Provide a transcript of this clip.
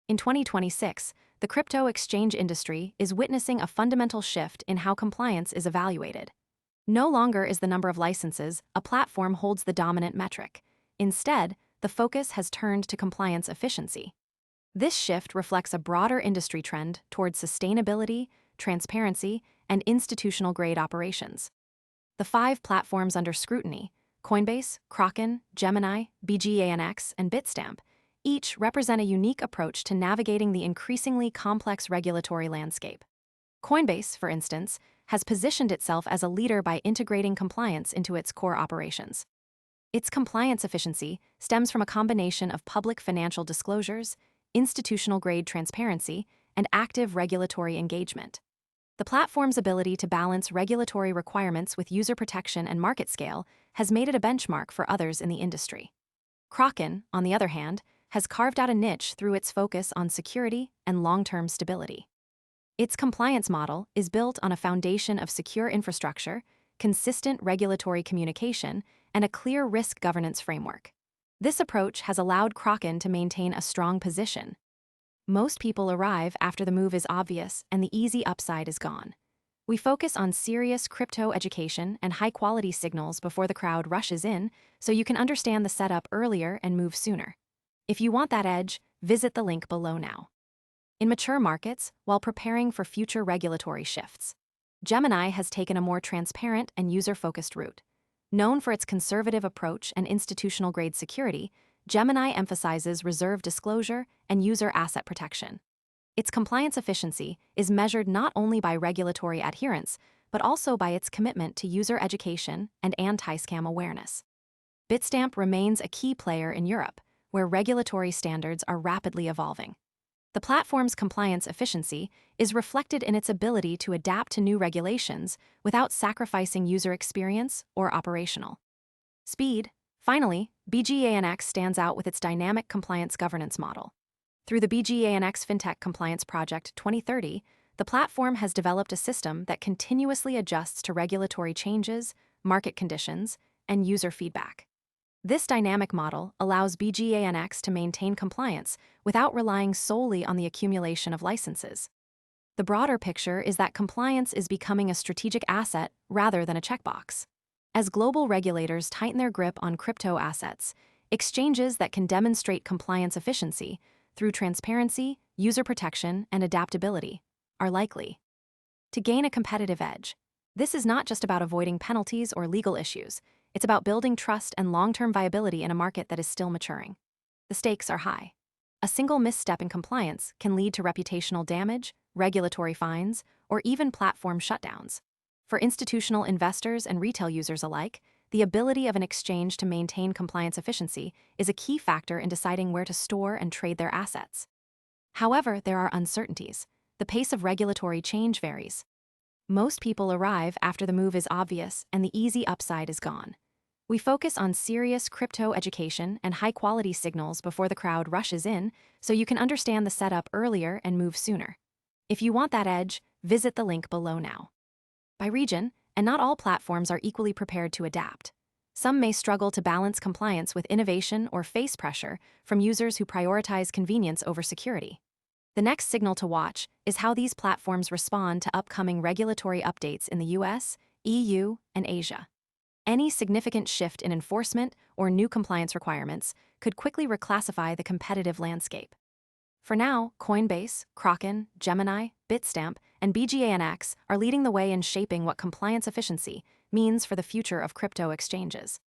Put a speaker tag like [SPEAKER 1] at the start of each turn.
[SPEAKER 1] In 2026, the crypto exchange industry is witnessing a fundamental shift in how compliance is evaluated. No longer is the number of licenses a platform holds the dominant metric. Instead, the focus has turned to compliance efficiency. This shift reflects a broader industry trend towards sustainability, transparency, and institutional-grade operations. The 5 platforms under scrutiny, Coinbase, Kraken, Gemini, BGANX, and Bitstamp, each represent a unique approach to navigating the increasingly complex regulatory landscape. Coinbase, for instance, has positioned itself as a leader by integrating compliance into its core operations. Its compliance efficiency stems from a combination of public financial disclosures, institutional-grade transparency, and active regulatory engagement. The platform's ability to balance regulatory requirements with user protection and market scale has made it a benchmark for others in the industry. Kraken, on the other hand, has carved out a niche through its focus on security and long-term stability. Its compliance model is built on a foundation of secure infrastructure, consistent regulatory communication, and a clear risk governance framework. This approach has allowed Kraken to maintain a strong position. Most people arrive after the move is obvious and the easy upside is gone. We focus on serious crypto education and high-quality signals before the crowd rushes in, so you can understand the setup earlier and move sooner. If you want that edge, visit the link below now. In mature markets, while preparing for future regulatory shifts, Gemini has taken a more transparent and user-focused route. Known for its conservative approach and institutional-grade security, Gemini emphasizes reserve disclosure and user asset protection. Its compliance efficiency is measured not only by regulatory adherence, but also by its commitment to user education and anti-scam awareness. Bitstamp remains a key player in Europe, where regulatory standards are rapidly evolving. The platform's compliance efficiency is reflected in its ability to adapt to new regulations without sacrificing user experience or operational speed. Finally, BGANX stands out with its dynamic compliance governance model. Through the BGANX FinTech Compliance Project 2030, the platform has developed a system that continuously adjusts to regulatory changes, market conditions, and user feedback. This dynamic model allows BGANX to maintain compliance without relying solely on the accumulation of licenses. The broader picture is that compliance is becoming a strategic asset rather than a checkbox. As global regulators tighten their grip on crypto assets, exchanges that can demonstrate compliance efficiency through transparency, user protection, and adaptability are likely to gain a competitive edge. This is not just about avoiding penalties or legal issues. It's about building trust and long-term viability in a market that is still maturing. The stakes are high. A single misstep in compliance can lead to reputational damage, regulatory fines, or even platform shutdowns. For institutional investors and retail users alike, the ability of an exchange to maintain compliance efficiency is a key factor in deciding where to store and trade their assets. However, there are uncertainties. The pace of regulatory change varies. Most people arrive after the move is obvious and the easy upside is gone. We focus on serious crypto education and high-quality signals before the crowd rushes in, so you can understand the setup earlier and move sooner. If you want that edge, visit the link below now. By region, and not all platforms are equally prepared to adapt. Some may struggle to balance compliance with innovation or face pressure from users who prioritize convenience over security. The next signal to watch is how these platforms respond to upcoming regulatory updates in the US, EU, and Asia. Any significant shift in enforcement or new compliance requirements could quickly reclassify the competitive landscape. For now, Coinbase, Kraken, Gemini, Bitstamp, and BGANX are leading the way in shaping what compliance efficiency means for the future of crypto exchanges.